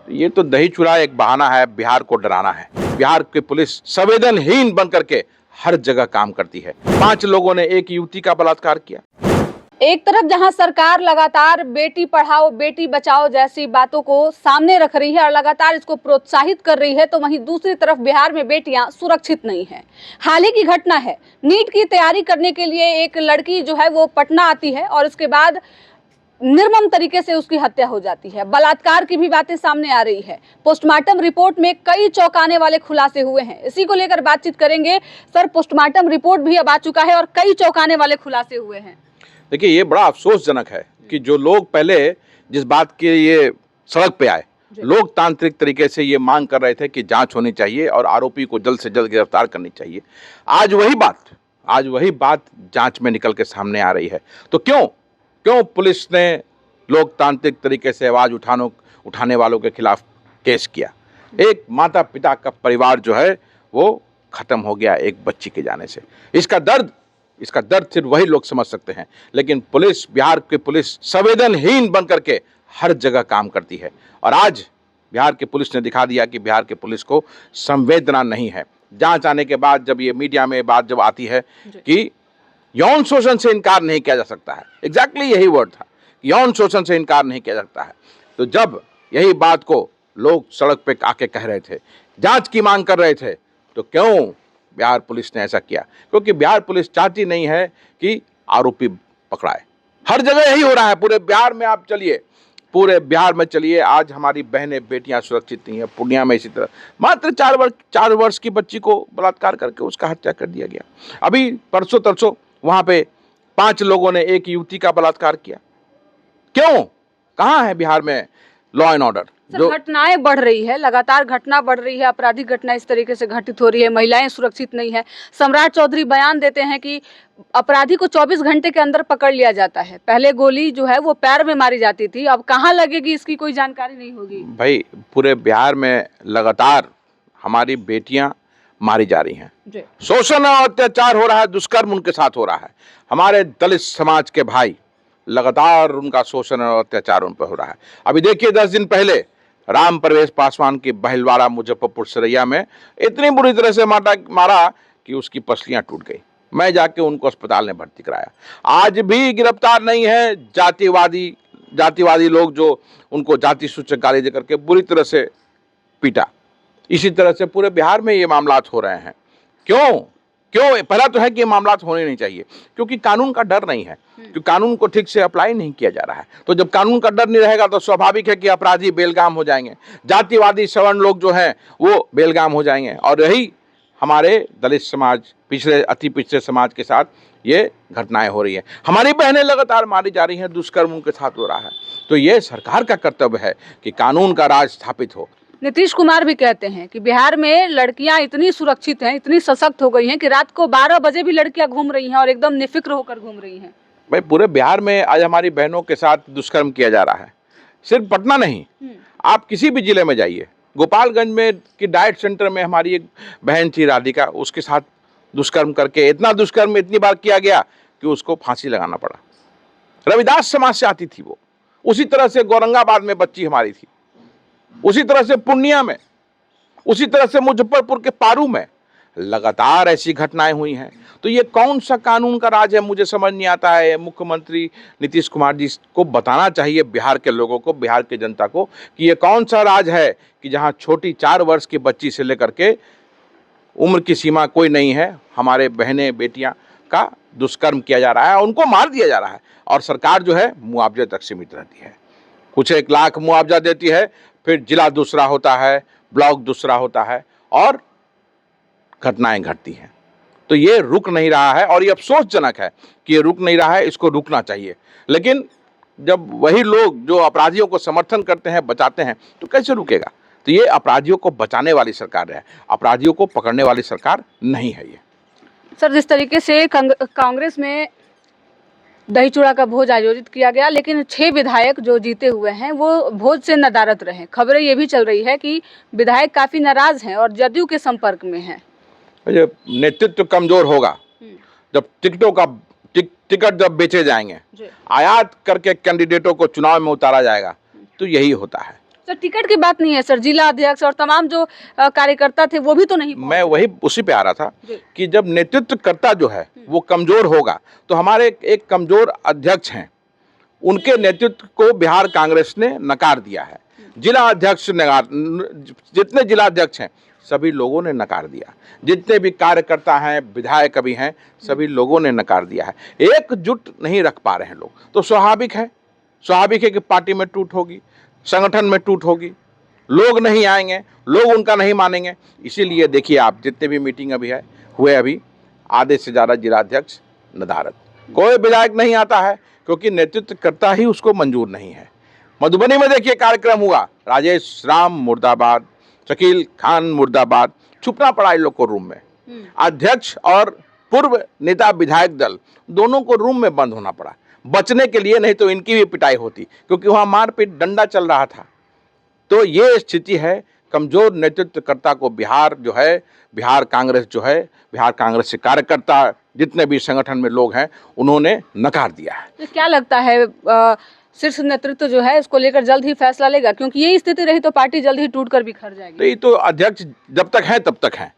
ये तो दही चूड़ा एक बहाना है बिहार को डराना है। बिहार की पुलिस संवेदनहीन बन करके हर जगह काम करती है। 5 लोगों ने एक युवती का बलात्कार किया। एक तरफ जहां सरकार लगातार बेटी पढ़ाओ बेटी बचाओ जैसी बातों को सामने रख रही है और लगातार इसको प्रोत्साहित कर रही है, तो वहीं दूसरी तरफ बिहार में बेटियां सुरक्षित नहीं हैं। हाल ही की घटना है, नीट की तैयारी करने के लिए एक लड़की जो है वो पटना आती है और उसके बाद निर्मम तरीके से उसकी हत्या हो जाती है। बलात्कार की भी बातें सामने आ रही है। पोस्टमार्टम रिपोर्ट में कई चौंकाने वाले खुलासे हुए हैं। इसी को लेकर बातचीत करेंगे। सर, पोस्टमार्टम रिपोर्ट भी अब आ चुका है और कई चौंकाने वाले खुलासे हुए हैं। देखिए, ये बड़ा अफसोसजनक है कि जो लोग पहले जिस बात के ये सड़क पे आए, लोकतांत्रिक तरीके से ये मांग कर रहे थे कि जांच होनी चाहिए और आरोपी को जल्द से जल्द गिरफ्तार करनी चाहिए, आज वही बात जांच में निकल के सामने आ रही है। तो क्यों पुलिस ने लोकतांत्रिक तरीके से आवाज उठाने वालों के खिलाफ केस किया? एक माता पिता का परिवार जो है वो खत्म हो गया एक बच्ची के जाने से। इसका दर्द सिर्फ वही लोग समझ सकते हैं। लेकिन बिहार की पुलिस संवेदनहीन बन करके हर जगह काम करती है और आज बिहार की पुलिस ने दिखा दिया कि बिहार की पुलिस को संवेदना नहीं है। जांच आने के बाद जब ये मीडिया में बात जब आती है कि यौन शोषण से इनकार नहीं किया जा सकता है, एग्जैक्टली यही वर्ड था, यौन शोषण से इनकार नहीं किया जा सकता है। तो जब यही बात को लोग सड़क पे आके कह रहे थे, जांच की मांग कर रहे थे, तो क्यों बिहार पुलिस ने ऐसा किया? क्योंकि बिहार पुलिस चाहती नहीं है कि आरोपी पकड़ाए। हर जगह यही हो रहा है। पूरे बिहार में आप चलिए, पूरे बिहार में चलिए, आज हमारी बहनें बेटियां सुरक्षित नहीं है। पूर्णिया में इसी तरह मात्र 4 वर्ष की बच्ची को बलात्कार करके उसका हत्या कर दिया गया। अभी परसों तरसों वहां पे 5 लोगों ने एक युवती का बलात्कार किया। क्यों? कहां है बिहार में लॉ एंड ऑर्डर? जो घटनाएं बढ़ रही है, लगातार घटना बढ़ रही है, आपराधिक घटना इस तरीके से घटित हो रही है, महिलाएं सुरक्षित नहीं है। सम्राट चौधरी बयान देते हैं कि अपराधी को 24 घंटे के अंदर पकड़ लिया जाता है। पहले गोली जो है वो पैर में मारी जाती थी, अब कहां लगेगी इसकी कोई जानकारी नहीं होगी। भाई, पूरे बिहार में लगातार हमारी बेटियां मारी जा रही हैं, शोषण और अत्याचार हो रहा है, दुष्कर्म उनके साथ हो रहा है। हमारे दलित समाज के भाई लगातार उनका शोषण और अत्याचार उन पर हो रहा है। अभी देखिए, 10 दिन पहले राम प्रवेश पासवान की बहिलवाड़ा मुजफ्फरपुर सरैया में इतनी बुरी तरह से मारा कि उसकी पसलियां टूट गई। मैं जाके उनको अस्पताल में भर्ती कराया। आज भी गिरफ्तार नहीं है जातिवादी लोग जो उनको जाति सूचक गाली देकर के बुरी तरह से पीटा। इसी तरह से पूरे बिहार में ये मामलात हो रहे हैं। क्यों? पहला तो है कि ये मामलात होने नहीं चाहिए, क्योंकि कानून का डर नहीं है, क्योंकि कानून को ठीक से अप्लाई नहीं किया जा रहा है। तो जब कानून का डर नहीं रहेगा तो स्वाभाविक है कि अपराधी बेलगाम हो जाएंगे, जातिवादी सवर्ण लोग जो हैं वो बेलगाम हो जाएंगे। और यही हमारे दलित समाज, अति पिछड़े समाज के साथ ये घटनाएं हो रही है। हमारी बहनें लगातार मारी जा रही हैं, दुष्कर्म उनके साथ हो रहा है। तो ये सरकार का कर्तव्य है कि कानून का राज स्थापित हो। नीतीश कुमार भी कहते हैं कि बिहार में लड़कियां इतनी सुरक्षित हैं, इतनी सशक्त हो गई हैं कि रात को 12 बजे भी लड़कियां घूम रही हैं और एकदम निफिक्र होकर घूम रही हैं। भाई, पूरे बिहार में आज हमारी बहनों के साथ दुष्कर्म किया जा रहा है। सिर्फ पटना नहीं, आप किसी भी जिले में जाइए। गोपालगंज में की डाइट सेंटर में हमारी एक बहन थी राधिका, उसके साथ दुष्कर्म करके इतना दुष्कर्म इतनी बार किया गया कि उसको फांसी लगाना पड़ा। रविदास समाज से आती थी वो। उसी तरह से औरंगाबाद में बच्ची हमारी थी, उसी तरह से पूर्णिया में, उसी तरह से मुजफ्फरपुर के पारू में लगातार ऐसी घटनाएं हुई हैं। तो ये कौन सा कानून का राज है, मुझे समझ नहीं आता है। मुख्यमंत्री नीतीश कुमार जी को बताना चाहिए बिहार के लोगों को, बिहार की जनता को, कि ये कौन सा राज है कि जहां छोटी 4 वर्ष की बच्ची से लेकर के उम्र की सीमा कोई नहीं है, हमारे बहनें बेटियां का दुष्कर्म किया जा रहा है, उनको मार दिया जा रहा है। और सरकार जो है मुआवजे तक सीमित रहती है। कुछ 1 लाख मुआवजा देती है, फिर जिला दूसरा होता है, ब्लॉक दूसरा होता है और घटनाएं घटती हैं। तो ये रुक नहीं रहा है और ये अफसोसजनक है कि ये रुक नहीं रहा है। इसको रुकना चाहिए। लेकिन जब वही लोग जो अपराधियों को समर्थन करते हैं, बचाते हैं, तो कैसे रुकेगा? तो ये अपराधियों को बचाने वाली सरकार है, अपराधियों को पकड़ने वाली सरकार नहीं है ये। सर, जिस तरीके से कांग्रेस में दही चूड़ा का भोज आयोजित किया गया, लेकिन 6 विधायक जो जीते हुए हैं वो भोज से नदारद रहे। खबरें ये भी चल रही है कि विधायक काफी नाराज हैं और जदयू के संपर्क में हैं। नेतृत्व कमजोर होगा जब टिकट जब बेचे जाएंगे, आयात करके कैंडिडेटों को चुनाव में उतारा जाएगा, तो यही होता है। सर टिकट की बात नहीं है सर, जिला अध्यक्ष और तमाम जो कार्यकर्ता थे वो भी तो नहीं मैं वही उसी पे आ रहा था जी। कि जब नेतृत्वकर्ता जो है वो कमजोर होगा तो हमारे एक कमजोर अध्यक्ष हैं, उनके नेतृत्व को बिहार कांग्रेस ने नकार दिया है। जिला अध्यक्ष जितने जिला अध्यक्ष हैं सभी लोगों ने नकार दिया, जितने भी कार्यकर्ता हैं, विधायक भी हैं, सभी लोगों ने नकार दिया है। एकजुट नहीं रख पा रहे हैं लोग, तो स्वाभाविक है कि पार्टी में टूट होगी, संगठन में टूट होगी, लोग नहीं आएंगे, लोग उनका नहीं मानेंगे। इसीलिए देखिए आप जितने भी मीटिंग हुए अभी आधे से ज़्यादा जिलाध्यक्ष नदारद, कोई विधायक नहीं आता है क्योंकि नेतृत्वकर्ता ही उसको मंजूर नहीं है। मधुबनी में देखिए कार्यक्रम हुआ, राजेश राम मुर्दाबाद, शकील खान मुर्दाबाद, छुपना पड़ा इन लोग को रूम में। अध्यक्ष और पूर्व नेता विधायक दल दोनों को रूम में बंद होना पड़ा बचने के लिए, नहीं तो इनकी भी पिटाई होती क्योंकि वहां मारपीट डंडा चल रहा था। तो ये स्थिति है, कमजोर नेतृत्वकर्ता को बिहार कांग्रेस के कार्यकर्ता जितने भी संगठन में लोग हैं उन्होंने नकार दिया है। तो क्या लगता है शीर्ष नेतृत्व जो है इसको लेकर जल्द ही फैसला लेगा, क्योंकि यही स्थिति रही तो पार्टी जल्द ही टूटकर बिखर जाएगी। तो ये तो अध्यक्ष जब तक है तब तक है,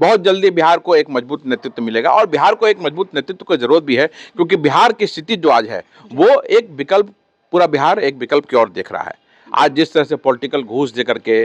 बहुत जल्दी बिहार को एक मजबूत नेतृत्व मिलेगा और बिहार को एक मजबूत नेतृत्व की जरूरत भी है क्योंकि बिहार की स्थिति जो आज है वो एक विकल्प, पूरा बिहार एक विकल्प की ओर देख रहा है। आज जिस तरह से पॉलिटिकल घूस दे करके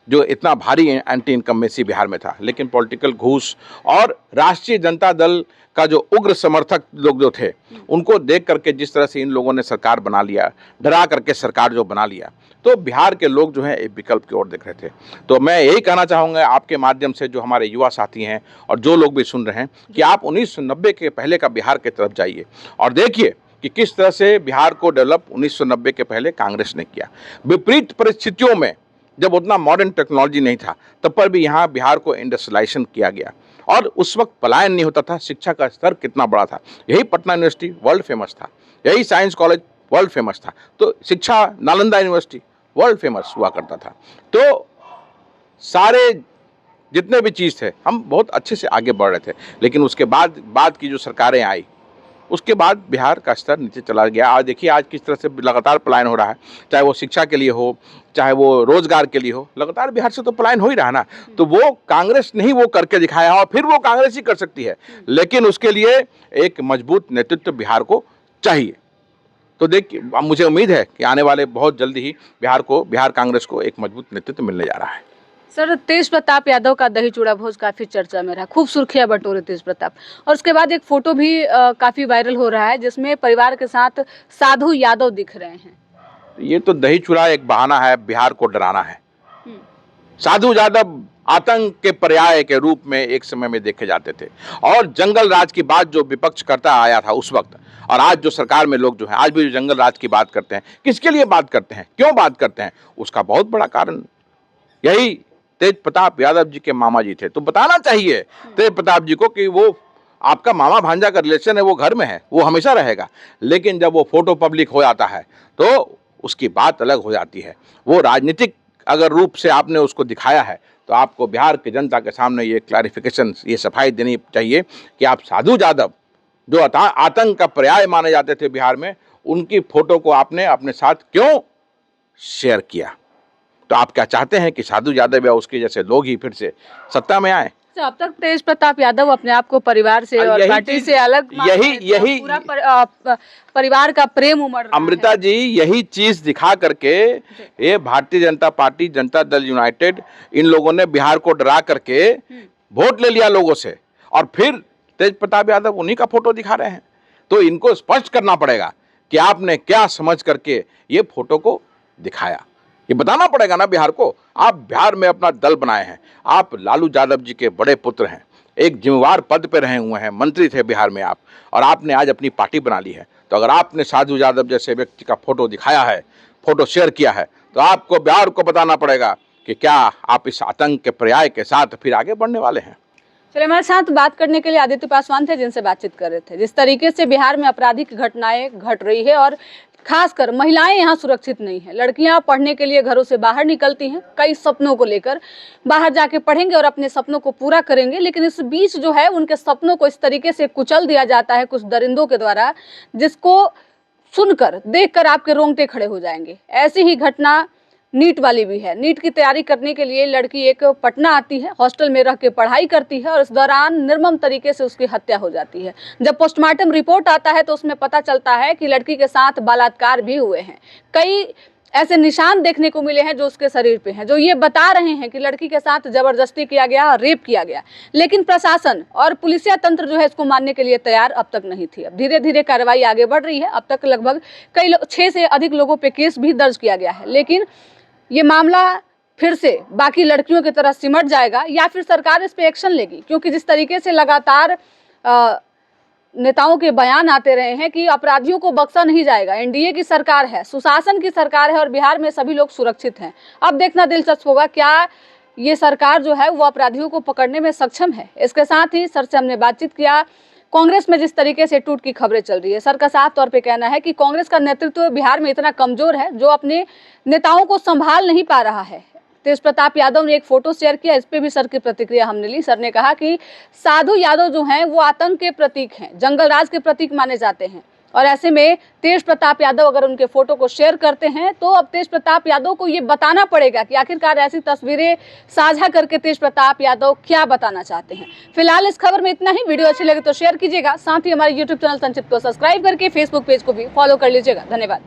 जो इतना भारी एंटी इनकम्बेंसी बिहार में था, लेकिन पॉलिटिकल घूस और राष्ट्रीय जनता दल का जो उग्र समर्थक लोग जो थे उनको देख करके जिस तरह से इन लोगों ने सरकार बना लिया, डरा करके सरकार जो बना लिया, तो बिहार के लोग जो हैं एक विकल्प की ओर देख रहे थे। तो मैं यही कहना चाहूँगा आपके माध्यम से जो हमारे युवा साथी हैं और जो लोग भी सुन रहे हैं कि आप 1990 के पहले का बिहार की तरफ जाइए और देखिए कि किस तरह से बिहार को डेवलप 1990 के पहले कांग्रेस ने किया। विपरीत परिस्थितियों में जब उतना मॉडर्न टेक्नोलॉजी नहीं था तब पर भी यहाँ बिहार को इंडस्ट्रियलाइजेशन किया गया और उस वक्त पलायन नहीं होता था। शिक्षा का स्तर कितना बड़ा था, यही पटना यूनिवर्सिटी वर्ल्ड फेमस था, यही साइंस कॉलेज वर्ल्ड फेमस था, तो शिक्षा नालंदा यूनिवर्सिटी वर्ल्ड फेमस हुआ करता था। तो सारे जितने भी चीज़ थे हम बहुत अच्छे से आगे बढ़ रहे थे, लेकिन उसके बाद की जो सरकारें आई उसके बाद बिहार का स्तर नीचे चला गया। आज देखिए आज किस तरह से लगातार पलायन हो रहा है, चाहे वो शिक्षा के लिए हो, चाहे वो रोजगार के लिए हो, लगातार बिहार से तो पलायन हो ही रहा ना। तो वो कांग्रेस नहीं वो करके दिखाया और फिर वो कांग्रेस ही कर सकती है, लेकिन उसके लिए एक मजबूत नेतृत्व बिहार को चाहिए। तो देखिए मुझे उम्मीद है कि आने वाले बहुत जल्दी ही बिहार कांग्रेस को एक मजबूत नेतृत्व मिलने जा रहा है। सर, तेज प्रताप यादव का दही चूड़ा भोज काफी चर्चा में रहा, खूब सुर्खियां बटोरे तेज प्रताप, और उसके बाद एक फोटो भी काफी वायरल हो रहा है जिसमें परिवार के साथ साधु यादव दिख रहे हैं। ये तो दही चूड़ा एक बहाना है, बिहार को डराना है। साधु यादव आतंक के पर्याय के रूप में एक समय में देखे जाते थे और जंगल राज की बात जो विपक्ष करता आया था उस वक्त, और आज जो सरकार में लोग जो है आज भी जो जंगल राज की बात करते हैं, किसके लिए बात करते हैं, क्यों बात करते हैं, उसका बहुत बड़ा कारण यही तेज प्रताप यादव जी के मामा जी थे। तो बताना चाहिए तेज प्रताप जी को कि वो आपका मामा भांजा का रिलेशन है, वो घर में है, वो हमेशा रहेगा, लेकिन जब वो फोटो पब्लिक हो जाता है तो उसकी बात अलग हो जाती है। वो राजनीतिक अगर रूप से आपने उसको दिखाया है तो आपको बिहार की जनता के सामने ये क्लैरिफिकेशन, ये सफाई देनी चाहिए कि आप साधु यादव जो आतंक का पर्याय माने जाते थे बिहार में, उनकी फोटो को आपने अपने साथ क्यों शेयर किया। तो आप क्या चाहते हैं कि साधु यादव या उसके जैसे लोग ही फिर से सत्ता में आए? अब तक तेज प्रताप यादव अपने आप को परिवार से और पार्टी से अलग यही पूरा परिवार का प्रेम उमड़ रहा है। अमृता जी, यही चीज दिखा करके ये भारतीय जनता पार्टी, जनता दल यूनाइटेड, इन लोगों ने बिहार को डरा करके वोट ले लिया लोगों से, और फिर तेज प्रताप यादव उन्हीं का फोटो दिखा रहे हैं। तो इनको स्पष्ट करना पड़ेगा कि आपने क्या समझ करके ये फोटो को दिखाया, ये बताना पड़ेगा ना बिहार को। आप बिहार में अपना दल बनाए हैं, आप लालू यादव जी के बड़े पुत्र हैं, एक जिम्मेवार पद पे रहे हुए हैं, मंत्री थे बिहार में आप, और आपने आज अपनी पार्टी बना ली है। तो अगर आपने साधु यादव जैसे व्यक्ति का फोटो दिखाया है, फोटो शेयर किया है, तो आपको बिहार को बताना पड़ेगा कि क्या आप इस आतंक के पर्याय के साथ फिर आगे बढ़ने वाले हैं। चलिए, हमारे साथ बात करने के लिए आदित्य पासवान थे जिनसे बातचीत कर रहे थे। जिस तरीके से बिहार में आपराधिक घटनाएं घट रही है और खासकर महिलाएं यहाँ सुरक्षित नहीं है, लड़कियां पढ़ने के लिए घरों से बाहर निकलती हैं कई सपनों को लेकर, बाहर जाके पढ़ेंगे और अपने सपनों को पूरा करेंगे, लेकिन इस बीच जो है उनके सपनों को इस तरीके से कुचल दिया जाता है कुछ दरिंदों के द्वारा, जिसको सुनकर देखकर आपके रोंगटे खड़े हो जाएंगे। ऐसी ही घटना नीट वाली भी है। नीट की तैयारी करने के लिए लड़की एक पटना आती है, हॉस्टल में रह के पढ़ाई करती है और इस दौरान निर्मम तरीके से उसकी हत्या हो जाती है। जब पोस्टमार्टम रिपोर्ट आता है तो उसमें पता चलता है कि लड़की के साथ बलात्कार भी हुए हैं। कई ऐसे निशान देखने को मिले हैं जो उसके शरीर पे हैं, जो ये बता रहे हैं कि लड़की के साथ जबरदस्ती किया गया, रेप किया गया। लेकिन प्रशासन और पुलिसिया तंत्र जो है इसको मानने के लिए तैयार अब तक नहीं थी। अब धीरे धीरे कार्रवाई आगे बढ़ रही है। अब तक लगभग 6 से अधिक लोगों पे केस भी दर्ज किया गया है। लेकिन ये मामला फिर से बाकी लड़कियों की तरह सिमट जाएगा या फिर सरकार इस पे एक्शन लेगी, क्योंकि जिस तरीके से लगातार नेताओं के बयान आते रहे हैं कि अपराधियों को बख्शा नहीं जाएगा, एनडीए की सरकार है, सुशासन की सरकार है और बिहार में सभी लोग सुरक्षित हैं। अब देखना दिलचस्प होगा क्या ये सरकार जो है वो अपराधियों को पकड़ने में सक्षम है। इसके साथ ही सर से हमने बातचीत किया। कांग्रेस में जिस तरीके से टूट की खबरें चल रही है, सर का साफ तौर पे कहना है कि कांग्रेस का नेतृत्व बिहार में इतना कमजोर है जो अपने नेताओं को संभाल नहीं पा रहा है। तेज प्रताप यादव ने एक फोटो शेयर किया, इस पे भी सर की प्रतिक्रिया हमने ली। सर ने कहा कि साधु यादव जो हैं वो आतंक के प्रतीक हैं, जंगल राज के प्रतीक माने जाते हैं और ऐसे में तेज प्रताप यादव अगर उनके फोटो को शेयर करते हैं तो अब तेज प्रताप यादव को ये बताना पड़ेगा कि आखिरकार ऐसी तस्वीरें साझा करके तेज प्रताप यादव क्या बताना चाहते हैं। फिलहाल इस खबर में इतना ही। वीडियो अच्छी लगे तो शेयर कीजिएगा, साथ ही हमारे यूट्यूब चैनल संचित को सब्सक्राइब करके फेसबुक पेज को भी फॉलो कर लीजिएगा। धन्यवाद।